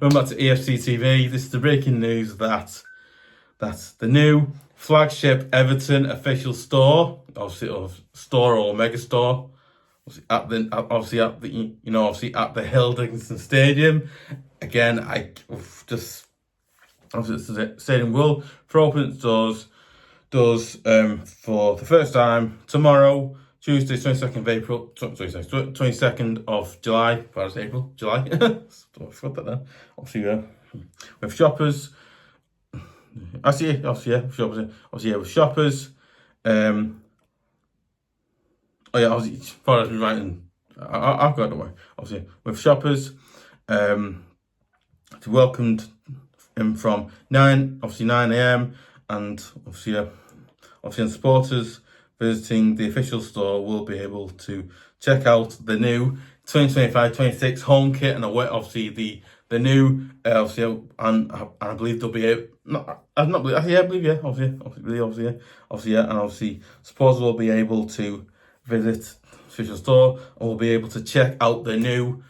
Welcome back to EFC TV. This is the breaking news that the new flagship Everton official store, obviously or store or mega store, at the Hill Dickinson Stadium. Again, the stadium will open its doors for the first time tomorrow, Tuesday, 22nd of April, 22nd of July. Where's April? July? I forgot that then. Obviously, with shoppers. With shoppers. Obviously, writing. I've got it away. Obviously, with shoppers, to welcomed him from 9 a.m. and obviously, supporters visiting the official store will be able to check out the new 2025-26 home kit and away. Obviously, the new and I believe there'll be and obviously supporters will be able to visit the official store and will be able to check out the new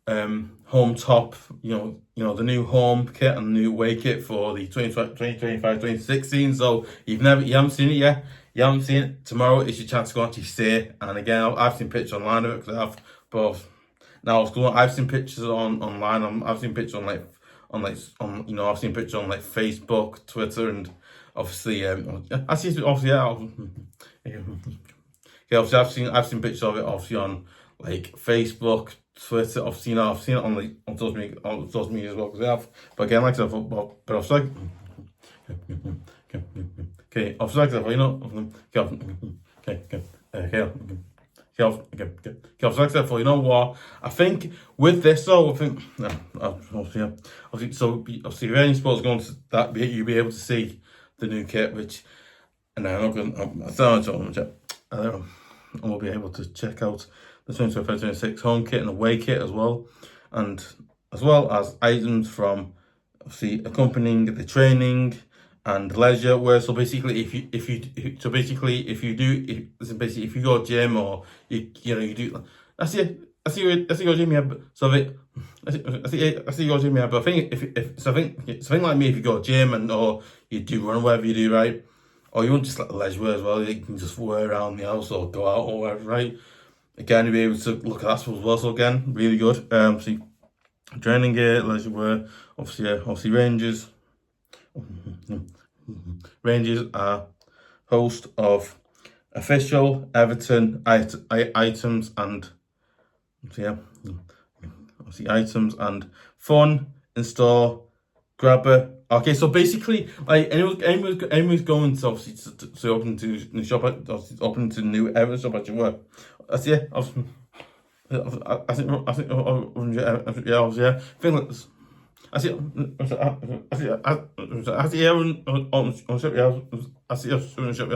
home top, the new home kit and the new away kit for the 2025-2026 So you haven't seen it yet. You haven't seen it. Tomorrow is your chance to go actually see it. And again, I've seen pictures online of it because I have. But now I've seen pictures online. I've seen pictures on I've seen pictures on like Facebook, Twitter, and obviously I've seen pictures of it obviously on like Facebook, Twitter. I've seen it on social media as well because I have. But again, like I said, but I was like, okay, I was like, you know, you know what? I think with this though, obviously, if any sports going to that, you'll be able to see the new kit, which, and I'm not going. And we'll be able to check out the 2025-26 home kit and away kit as well, and as well as items from obviously accompanying the training and leisure wear. So basically, if you go gym or you do, I see you go gym, yeah. But so I see you go gym, yeah. But I think if something like me, if you go gym or you do run, whatever you do, right. Or you want just like leisure wear as well, you can just wear around the house or go out or whatever, right? Again, you'll be able to look at that as well. So again, really good. See, training gear, leisure wear, obviously Rangers. Rangers are host of official Everton items and obviously items and fun in store. Grobber. Okay, so basically, like anyone's going to obviously to open to the shop, open to new Everton shop at your work. I think as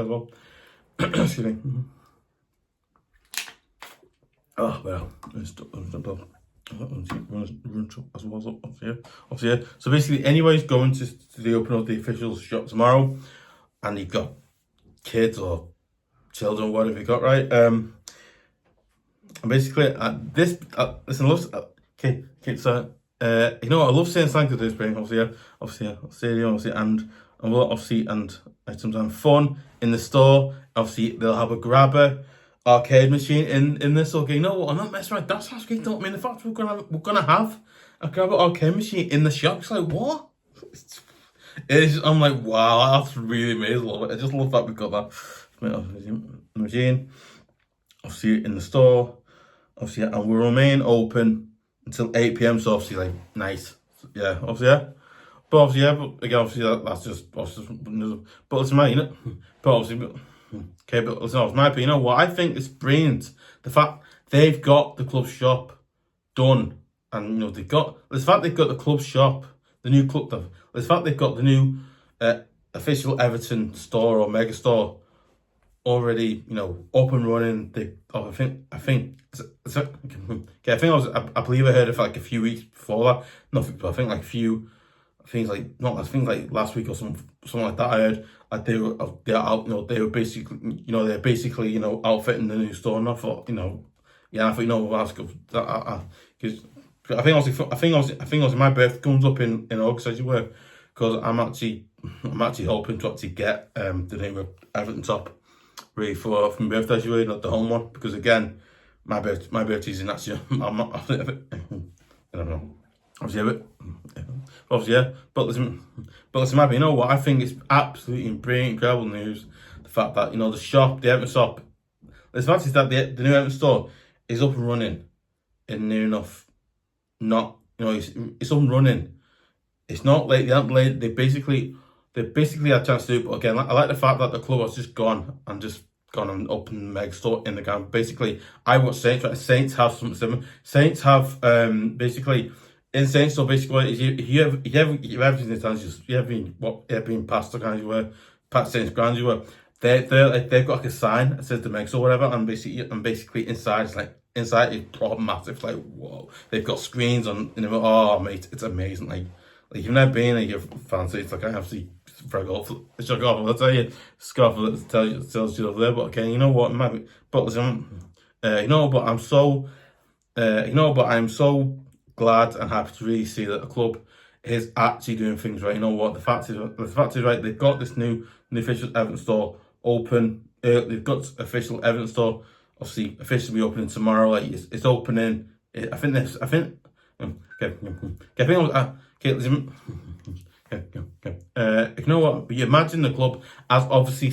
well. Excuse me. Oh well, so basically, anybody's going to the open of the official shop tomorrow, and you've got kids or children, whatever you got, right? And basically, okay. So I love saying thank you to this brand, and items and fun in the store. Obviously, they'll have a grabber arcade machine in this. Okay, you know what? I'm not messing around. That sounds great. Don't mean the fact we're gonna have a grabber arcade machine in the shop. It's like what? I'm like, wow, that's really amazing. I just love that we got that machine. Obviously in the store. Obviously, and we'll remain open until 8 p.m. So obviously, like, nice. Yeah, obviously, yeah. But again, that's just, but it's my, but obviously, okay, but listen, it's my opinion. You know what? I think it's brilliant. The fact they've got the club shop done, and the fact they've got the club shop, the new club, the fact they've got the new official Everton store or mega store already, up and running. I believe I heard it for like a few weeks before that. Nothing, but I think like like last week or something like that. I heard like they're out, they're basically outfitting the new store, and I thought, I thought, that's good. Because I think my birthday comes up in August, as you were, because I'm actually hoping to actually get the name of Everton top ready for my birthday, as you were, not the home one, because again, my birthday's in actually I'm not I don't know. Obviously, yeah. But listen, Matt, you know what? I think it's absolutely brilliant, incredible news. The fact that the Everton shop. The fact is that the new Everton store is up and running in near enough. Not it's up and running. It's not late. They haven't late. They basically had a chance to do it. But again, I like the fact that the club has just gone and opened the Meg store in the game. Basically, I watch Saints. Right? Saints have something similar. Saints have basically. In Saints, so basically, you have everything in the hands. You have been past the ground you were, past Saints ground you were. They've got like a sign that says the Megs or whatever, and basically inside it's proper massive. Like whoa, they've got screens on. Oh mate, it's amazing. Like you've never been, like you fancy. It's like I have to frag off. It's like off. I'll tell you, scarf that tells you over there. But okay, you know what? But listen, but I'm so, but I'm so glad and happy to really see that the club is actually doing things right. You know what? The fact is right. They've got this new official Everton store open. They've got official Everton store obviously officially opening tomorrow. Like it's opening. I think this. I think. Okay. Listen. You know what? But you imagine the club as obviously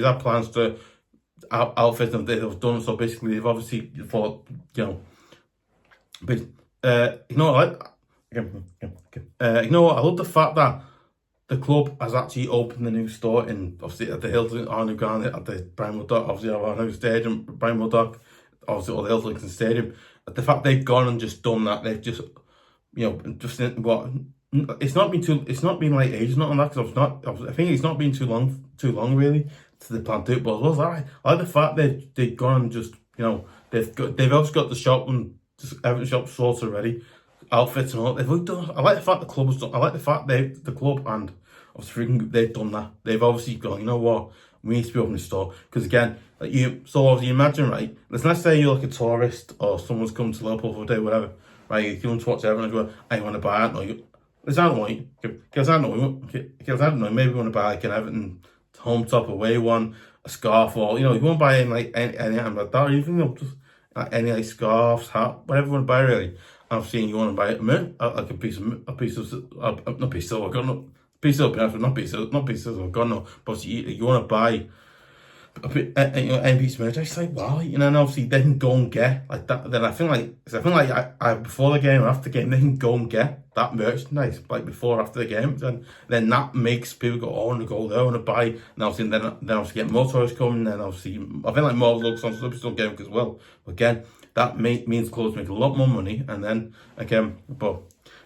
have plans to outfit them. They've done so. Basically, they've obviously thought but. You know what? You know what? I love the fact that the club has actually opened the new store in obviously at the Hilton Ground at the Brian Dock, obviously our new stadium, Brian Dock, obviously or the Hilton Stadium. The fact they've gone and just done that, they've just it's not been like ages, not on that because I think it's not been too long really to the plan to do it. But as well, I like the fact they've gone and just they've also got the shop and. Just every shop sorted already, outfits and all. They've done. I like the fact the club has done. I like the fact the club and obviously they've done that. They've obviously gone. You know what? We need to be opening a store because again, like so obviously imagine right. Let's say you're like a tourist or someone's come to Liverpool for a day, whatever. Right? You come to watch Everton and go, I want to buy it. No, because I don't know. Maybe you want to buy like an Everton home top away one, a scarf, or you won't buy any item like that. Or even just. Any like scarves, hat, whatever you want to buy really. I've seen you want to buy it, like a piece of silver, but you want to buy any piece of merchandise. It's like wow, and obviously they can go and get like that. Then I think I before the game or after the game they can go and get that merchandise like before or after the game. Then that makes people go, oh, I want to go there, I want to buy. And obviously then obviously get more tourists coming. Then obviously I think like more looks on some game as well. But again, that means clubs make a lot more money. And then again, but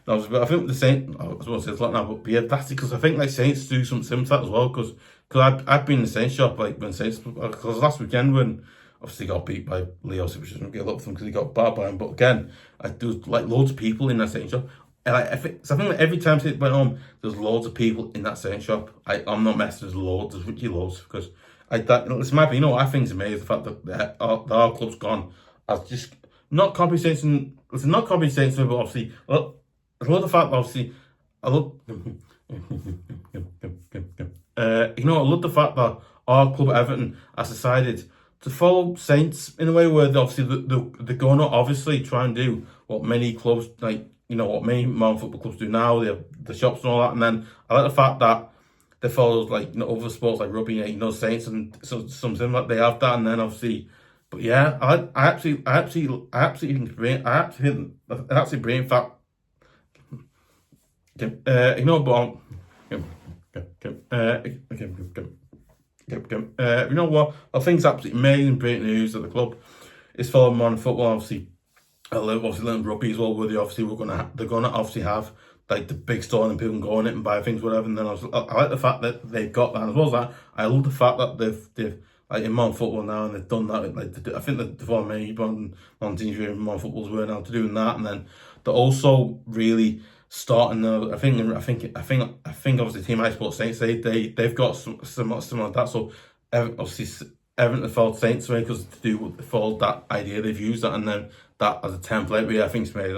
I think the Saints. I was going to say it's a lot now, but yeah, that's because I think like Saints do something similar to that as well because. Because I've been in the Saints shop like when Saints because last weekend when obviously got beat by Leos, which doesn't get a lot of them because he got bad by him. But again, there was like loads of people in that Saints shop. And I think like every time Saints went home, there's loads of people in that Saints shop. I'm not messing. There's really loads because it's my opinion. I think it's amazing the fact that our club's gone as just not compensating. It's not compensating, but obviously, well, I love the fact that obviously I love. I love the fact that our club Everton has decided to follow Saints in a way where they're going to obviously try and do what many clubs what many modern football clubs do now. They have the shops and all that, and then I like the fact that they follow other sports like rugby, Saints and something like they have that, and then obviously, but yeah, I absolutely think that's a brilliant fact. But. You know what? I think it's absolutely amazing, great news that the club is following modern football. Obviously, learning rugby as well. Where they're gonna obviously have like the big store and people can go on it and buy things, whatever. And then I like the fact that they've got that as well as that. I love the fact that they've like in modern football now and they've done that. Like I think that the former many modern teams in modern footballs were now to doing that, and then they're also really. Starting I think obviously Team High Sports Saints they've got some like that. So obviously Everton followed Saints way because to do followed that idea they've used that and then that as a template. Really, I think it's amazing.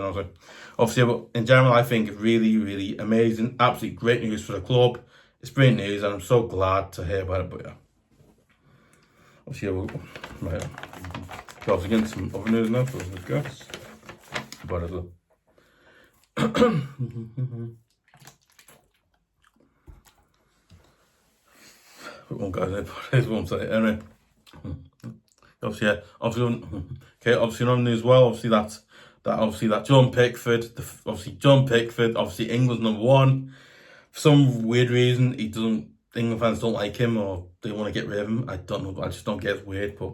Obviously, but in general, I think it's really, really amazing. Absolutely great news for the club. It's great news, and I'm so glad to hear about it. But yeah, obviously, right. So obviously, getting some other news now. So let's go. About it. We won't go there, but it won't say it anyway. Obviously, yeah, obviously another news as well. Obviously that John Pickford, obviously England's number one. For some weird reason, England fans don't like him or they want to get rid of him. I don't know. I just don't get it. It's weird, but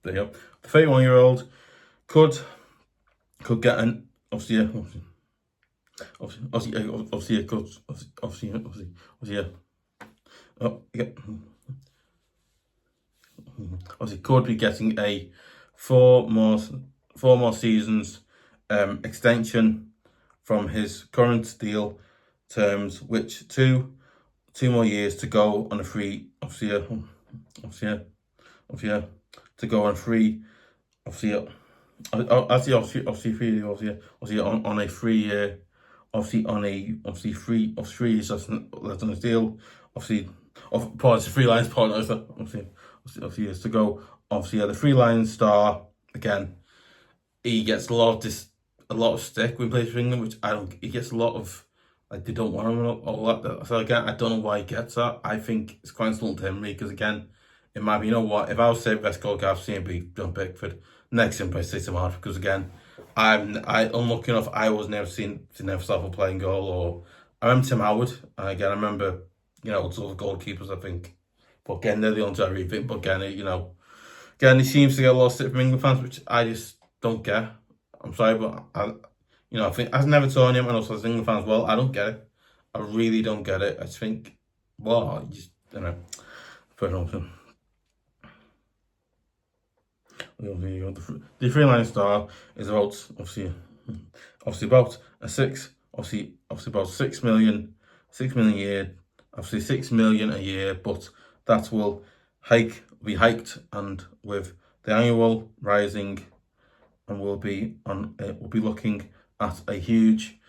there you go. The 31-year-old could get an obviously yeah. Oh, yeah. Obviously, could be getting a four more seasons extension from his current deal terms, which two more years to go on a free. Obviously, to go on a free. Obviously, on a 3 year. Obviously on a free of 3 years left on his deal. Obviously, part of 3 lines part obviously years to go. Obviously, the 3 lines star again. He gets a lot of stick when he plays for England, which I don't. He gets a lot of like they don't want him all that. So again, I don't know why he gets that. I think it's quite insulting to him because again, it might be, you know what, if I was saying best goalkeeper I've seen be John Pickford, next in place Tim hard because again, I'm unlucky enough. I was never seen to never stop a playing goal. Or I remember Tim Howard. Again, I remember sort of goalkeepers. I think, but again, they're the ones I really think. But again, again, he seems to get a lot of stick from England fans, which I just don't get. I'm sorry, but I think as an Evertonian and also as England fans, well, I don't get it. I really don't get it. I just think, well, put it on. The 3 line star is about obviously about about 6 million a year, obviously 6 million a year, but that will be hiked and with the annual rising, and we'll be looking at a huge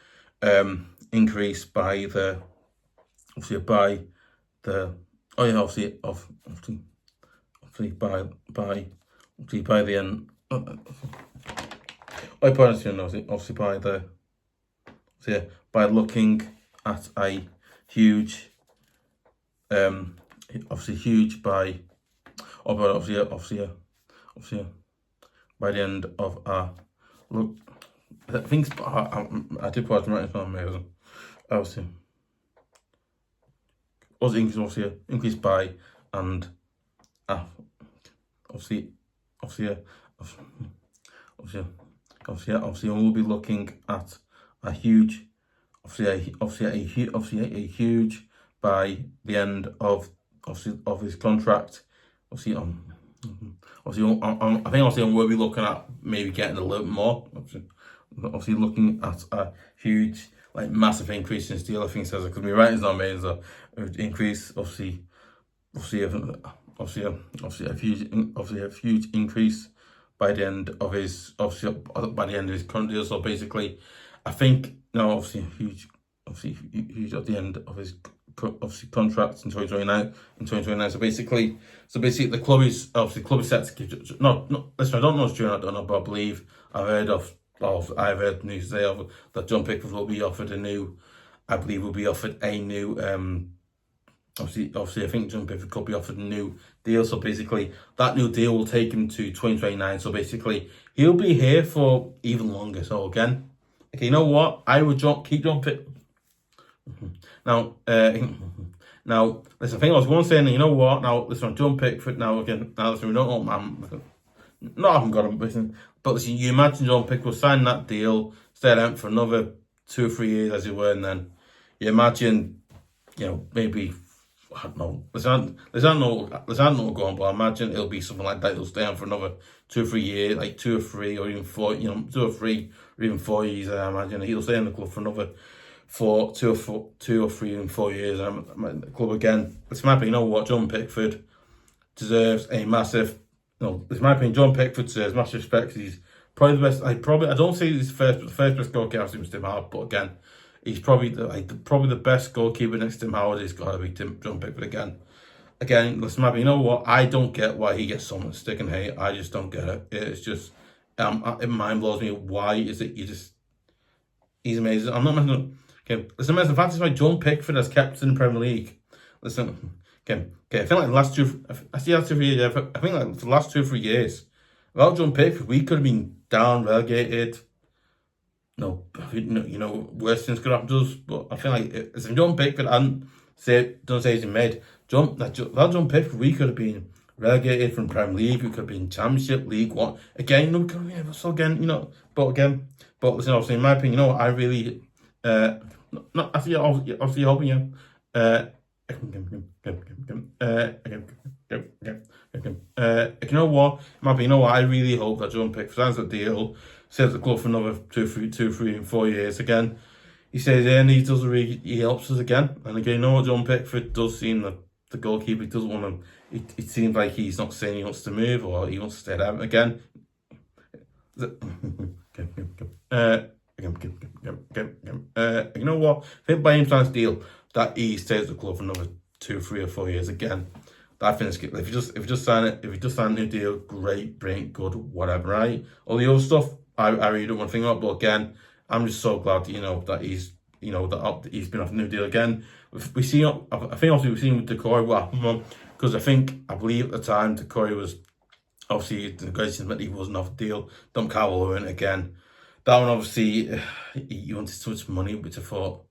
increase by the by the end. By looking at a huge, by the end of our look. Things I did put it right on amazing. Obviously, increase by and we'll be looking at a huge, a huge by the end of his contract. I think we'll be looking at maybe getting a little bit more. Obviously looking at a huge, massive increase in his deal. I think says it could be right. It's not amazing. So increase, a huge increase by the end of his current deal. So basically, I think huge at the end of his contract in 2029. So basically, the club is set to give. Listen, I don't know what's true. I don't know, but I believe I've heard news today that John Pickford will be offered a new. I believe will be offered a new. Obviously, I think John Pickford could be offered a new deal. So basically, that new deal will take him to 2029. So basically, he'll be here for even longer. So again, okay, you know what? I would keep John Pickford. Now, listen, I think I was going to say, you know what? Now, listen, John Pickford. Listen, we don't know, not having got him, but listen, you imagine John Pickford signing that deal, stay out for another 2 or 3 years, as it were, and then you imagine, maybe. I don't know. There's no going, but I imagine it'll be something like that. It'll stay on for another 2 or 3 years, like 2 or 3 or even 4. 2 or 3 or even 4 years. I imagine he'll stay in the club for another 2 or 3 and 4 years. And the club again. It's my opinion. You know what? John Pickford deserves a massive. It's my opinion. John Pickford deserves massive respect. He's Probably the best. I don't say he's the first best goalkeeper I've seen was Tim Howard, but again, he's probably probably the best goalkeeper next to Tim Howard. He's got to be John Pickford again. Again, listen, Mappy, you know what? I don't get why he gets so much stick and hate. I just don't get it. It's just, it mind blows me. Why is it he's amazing. I'm not messing. Okay, listen, the fact is, like John Pickford has kept in the Premier League. Listen, okay. I think like the last 2, I see last 2 3 years. I think like the last 2 3 years, without John Pickford, we could have been down, relegated. No, worse things could happen to us. But I feel like if John Pickford hadn't don't say he's made without John Pickford, we could have been relegated from Premier League. We could have been Championship, League One. Again, no, so again, but listen, obviously, in my opinion, I really, not I see, obviously hoping you, you know what, I really hope that John Pickford signs that deal, stays at the club for another 2, 3, and 4 years again. He stays there and he helps us again. And again, what John Pickford does seem that the goalkeeper doesn't want to. It seems like he's not saying he wants to move or he wants to stay there again. You know what? I think by him signing this deal that he stays at the club for another 2, 3, or 4 years again. I think it's good. If you just sign a new deal, great, brilliant, good, whatever, right? All the other stuff, I really don't want to think about. But again, I'm just so glad that he's that he's been off a new deal again. We see, I think obviously we've seen with Decoy what happened, because I believe at the time Decoy was obviously the negotiation that he wasn't off the deal. Dom Cowell went again. That one obviously he wanted so much money, which I thought,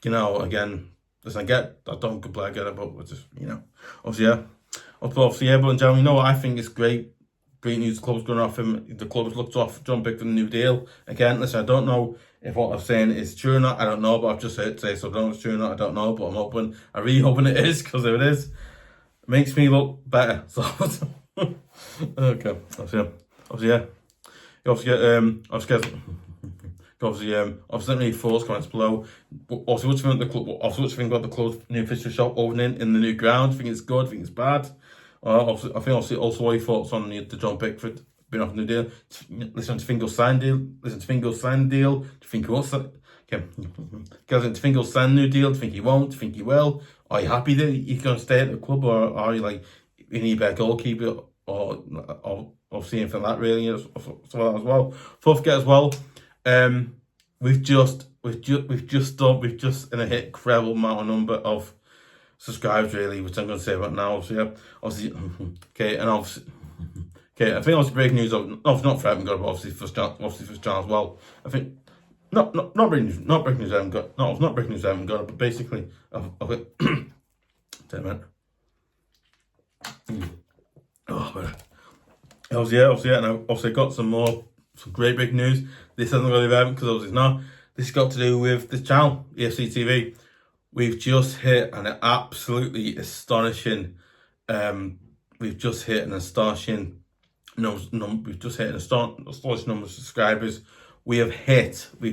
again, listen, I don't complain, I get it, but just obviously yeah. But in general, I think it's great. Great news, the club's going off him. The club's looked off John Pickford a new deal. Again, listen, I don't know if what I'm saying is true or not. I don't know, but I've just heard it today, so I don't know if it's true or not. I don't know, but I'm really hoping it is, because if it is, it makes me look better. So, okay, obviously, any thoughts, comments below. Also, what do you think of the club? Also, what do you think about the club's new official shop opening in the new ground? Do you think it's good? Do you think it's bad? I think also what your thoughts on the John Pickford being off a new deal. Listen to Fingal's sign deal. Do you think he wants that? Okay. Guys, do Fingal sign a new deal? Do you think he won't? Do you think he will? Are you happy that he's going to stay at the club, or are you like, you need a better goalkeeper, or seeing for that really as well? Don't forget as well, we've just in a hit incredible amount of number of subscribers really, which I'm going to say about now. So obviously, okay, and obviously, okay, I think obviously breaking news of not for Everton, but obviously for John as well. I think not breaking news, not breaking news. I haven't got not breaking news. I haven't got, but basically, okay. Damn it. Oh, but obviously, and I also got some great big news. This hasn't got to do with Everton, because obviously it's not. This has got to do with this channel, EFC TV. We've just hit an absolutely astonishing. We've just hit an astonishing astonishing number of subscribers. We've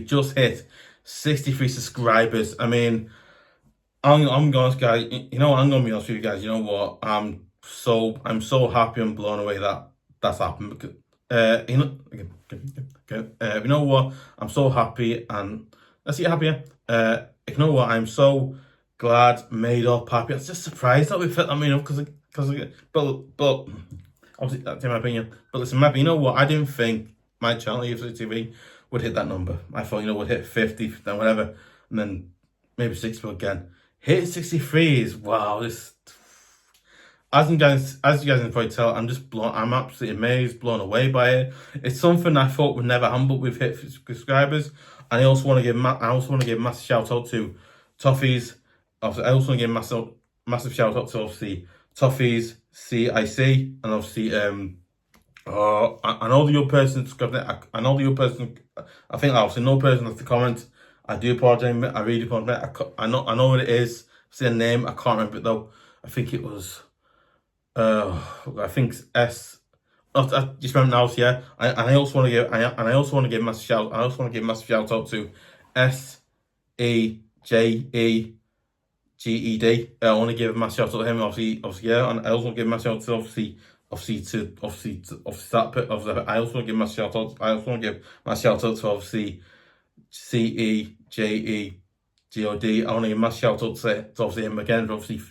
just hit 63 subscribers. I mean, I'm going to guys. I'm going to be honest with you guys. You know what? I'm so happy and blown away that that's happened. Because you know what? I'm so happy, and let's see happier. You know what? I'm so glad, made up, happy. I was just surprised that we fit that many up, but obviously that's in my opinion. But listen, maybe, you know what? I didn't think my channel, EFC TV, would hit that number. I thought, would hit 50, then whatever, and then maybe 60 again. Hit 63 is wow. This, as you guys can probably tell, I'm absolutely amazed, blown away by it. It's something I thought would never happen, but we've hit subscribers. And I also want to give a massive shout out to Toffees. Obviously, I also want to give a massive shout out to obviously Toffees, CIC, and obviously and all the other persons. I know the other person. I think obviously no person has to comment. I do apologize. I really apologize. I know what it is. See the name. I can't remember it though. I think it was. I think it's S. I just remember now, yeah. I also want to give massive shout. I also want to give massive shout out to SEJEGED. I want to give a massive shout out to him, obviously, yeah. And I also want to give a massive shout out to obviously that bit. Obviously, I also want to give my shout out. I also want to give my shout out to obviously CEJEGOD. I want to give my shout out to obviously him again. Obviously,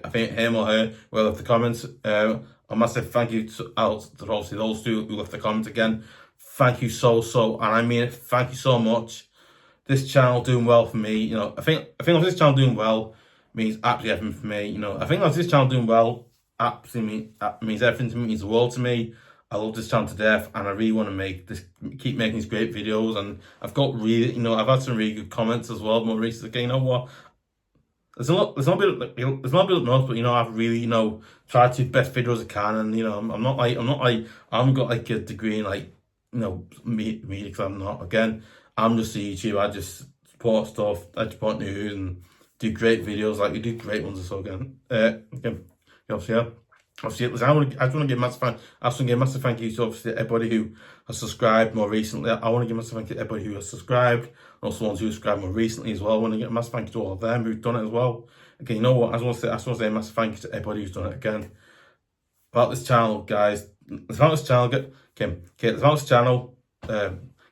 I think him or her will left the comments. A massive thank you to obviously those two who left the comments again. Thank you so, and I mean it. Thank you so much. This channel doing well for me. You know, I think of this channel doing well means absolutely everything for me. You know, I think of this channel doing well absolutely means everything to me. Means the world to me. I love this channel to death, and I really want to keep making these great videos. And I've got really, I've had some really good comments as well more recently. Okay, you know what? There's not a bit of noise, but I've really, tried to do the best videos I can, and I'm not like I haven't got like a degree in like media, because I'm not. Again, I'm just a YouTuber. I just support stuff. I support news and do great videos. Like we do great ones. So again, obviously, I just want to give a massive thank you to obviously everybody who has subscribed more recently. I want to give a massive thank you to everybody who has subscribed, and also ones who subscribed more recently as well. I want to give a massive thank you to all of them who've done it as well. Okay, you know what? I just want to say a massive thank you to everybody who's done it again. About this channel, guys. Without this channel,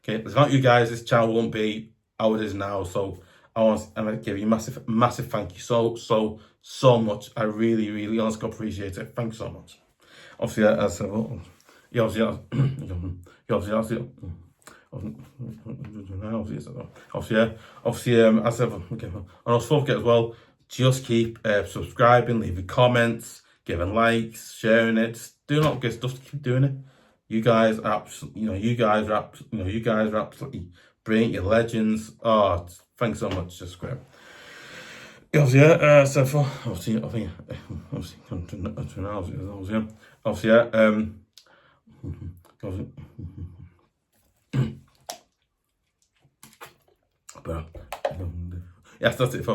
without you guys, this channel won't be how it is now. So I'm going to give you a massive thank you so much. I really honestly appreciate it. Thanks so much. Obviously, as and also don't forget as well, just keep subscribing, leaving comments, giving likes, sharing it. Just do not get stuff to keep doing it. You guys are absolutely, you guys are absolutely brilliant. You're legends. Oh, thanks so much. Just great. Obviously, yes, that's it.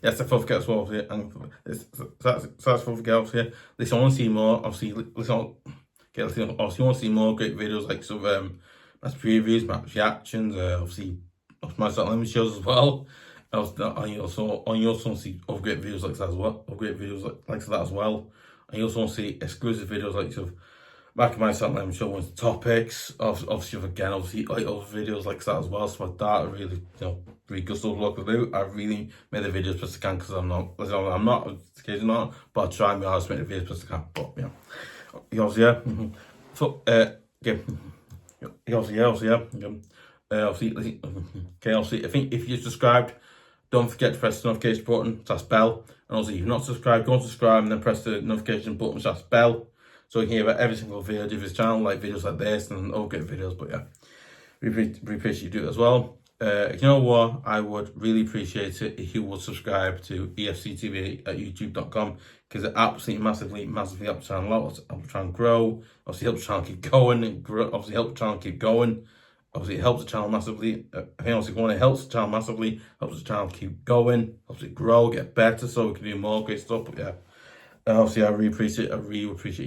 Yes, I forget as well. And that's forget. Obviously, listen, I want to see more. Obviously, obviously, want to see more great videos like some match previews, match reactions. Obviously, my lemon shows as well. I also want to see other great videos like that as well. And you also want to see exclusive videos like sort of back in my lemon show with topics. Obviously, like other videos like that as well. So that I really, really good stuff to do. I really made the videos best I can because I'm not occasionally, but I try my hardest to make the videos best I can. But So obviously, I think if you're subscribed, don't forget to press the notification button, that's bell. And also, if you're not subscribed, go and subscribe and then press the notification button, that's bell. So you can hear about every single video of this channel, like videos like this and all great videos. But yeah, we appreciate you do it as well. You know what? I would really appreciate it if you would subscribe to EFC TV at youtube.com, because it absolutely massively helps the channel out. Helps the channel grow. Obviously, helps the channel keep going and grow. Obviously, helps the channel keep going. Obviously, it helps the channel massively. I think obviously when it helps the channel massively, helps the channel keep going, helps it grow, get better, so we can do more great stuff. But yeah, obviously, I really appreciate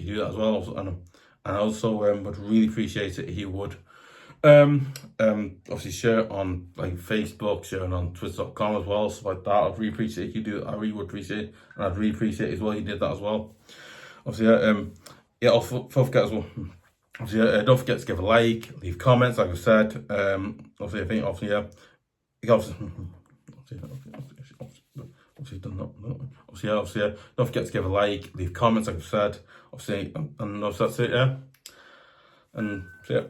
you do that as well. And I also would really appreciate it if you would obviously share it on like Facebook, share it on Twitter.com as well, stuff like that. I'd really appreciate if you do it. I really would appreciate it, and I'd really appreciate as well you did that as well. Obviously, don't forget as well. Obviously, don't forget to give a like, leave comments, like I said. Obviously, I think obviously don't forget to give a like, leave comments, like I said. Obviously, and that's it. Yeah, and so yeah.